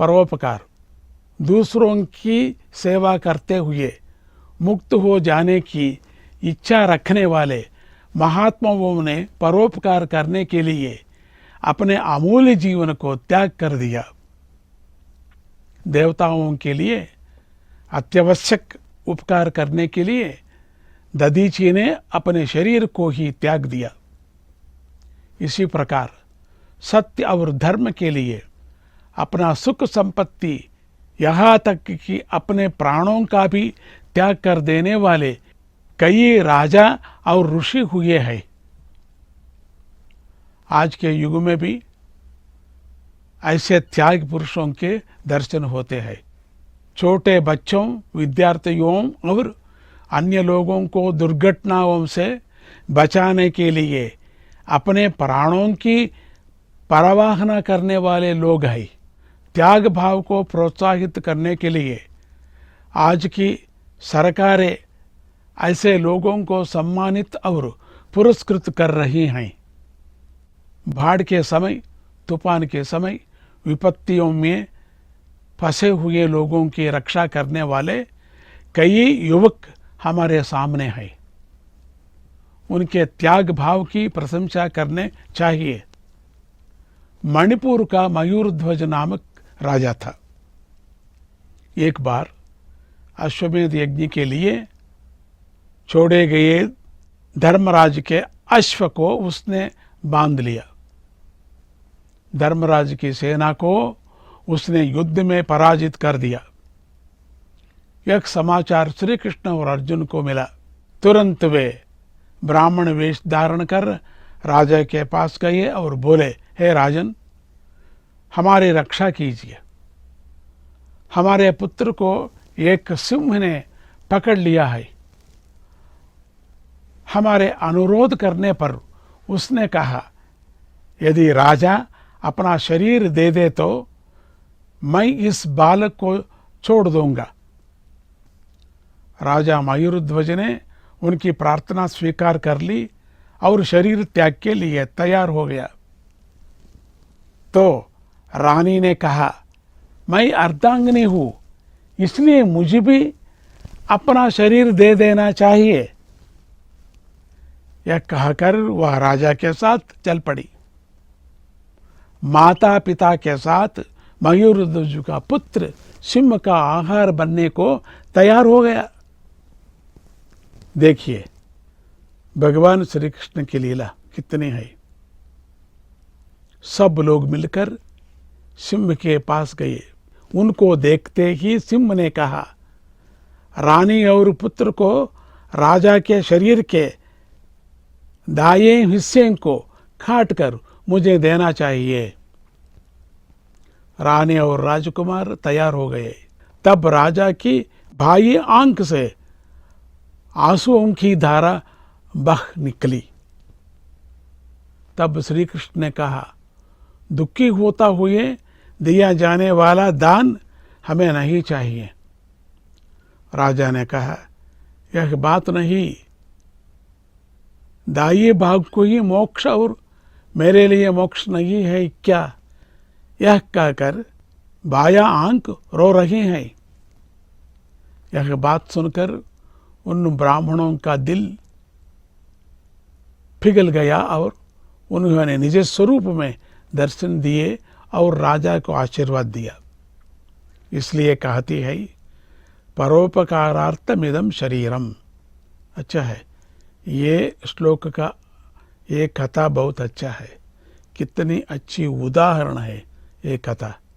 परोपकार, दूसरों की सेवा करते हुए मुक्त हो जाने की इच्छा रखने वाले महात्माओं ने परोपकार करने के लिए अपने अमूल्य जीवन को त्याग कर दिया। देवताओं के लिए अत्यावश्यक उपकार करने के लिए दधीची ने अपने शरीर को ही त्याग दिया। इसी प्रकार सत्य और धर्म के लिए अपना सुख संपत्ति, यहाँ तक कि अपने प्राणों का भी त्याग कर देने वाले कई राजा और ऋषि हुए हैं। आज के युग में भी ऐसे त्याग पुरुषों के दर्शन होते हैं। छोटे बच्चों, विद्यार्थियों और अन्य लोगों को दुर्घटनाओं से बचाने के लिए अपने प्राणों की परवाह न करने वाले लोग हैं। त्याग भाव को प्रोत्साहित करने के लिए आज की सरकारें ऐसे लोगों को सम्मानित और पुरस्कृत कर रही हैं। बाढ़ के समय, तूफान के समय विपत्तियों में फंसे हुए लोगों की रक्षा करने वाले कई युवक हमारे सामने हैं। उनके त्याग भाव की प्रशंसा करने चाहिए। मणिपुर का मयूरध्वज नामक राजा था। एक बार अश्वमेध यज्ञ के लिए छोड़े गए धर्मराज के अश्व को उसने बांध लिया। धर्मराज की सेना को उसने युद्ध में पराजित कर दिया। यह समाचार श्री कृष्ण और अर्जुन को मिला। तुरंत वे ब्राह्मण वेश धारण कर राजा के पास गए और बोले, हे राजन, हमारी रक्षा कीजिए। हमारे पुत्र को एक सिंह ने पकड़ लिया है। हमारे अनुरोध करने पर उसने कहा, यदि राजा अपना शरीर दे दे तो मैं इस बालक को छोड़ दूंगा। राजा मयूरध्वज ने उनकी प्रार्थना स्वीकार कर ली और शरीर त्याग के लिए तैयार हो गया। तो रानी ने कहा, मैं अर्धांगिनी हूं, इसलिए मुझे भी अपना शरीर दे देना चाहिए। यह कहकर वह राजा के साथ चल पड़ी। माता पिता के साथ मयूरध्वज का पुत्र सिंह का आहार बनने को तैयार हो गया। देखिए भगवान श्री कृष्ण की लीला कितनी है। सब लोग मिलकर सिंह के पास गए। उनको देखते ही सिंह ने कहा, रानी और पुत्र को राजा के शरीर के दाएं हिस्से को काटकर मुझे देना चाहिए। रानी और राजकुमार तैयार हो गए। तब राजा की बाई आंख से आंसुओं की धारा बह निकली। तब श्री कृष्ण ने कहा, दुखी होता हुए दिया जाने वाला दान हमें नहीं चाहिए। राजा ने कहा, यह बात नहीं, दाई भाग को ही मोक्ष और मेरे लिए मोक्ष नहीं है क्या? यह कहकर बाया आंख रो रही हैं। यह बात सुनकर उन ब्राह्मणों का दिल पिघल गया और उन्होंने निज स्वरूप में दर्शन दिए और राजा को आशीर्वाद दिया। इसलिए कहती है, परोपकारार्थमिदं शरीरम। अच्छा है, ये श्लोक का ये कथा बहुत अच्छा है। कितनी अच्छी उदाहरण है ये कथा।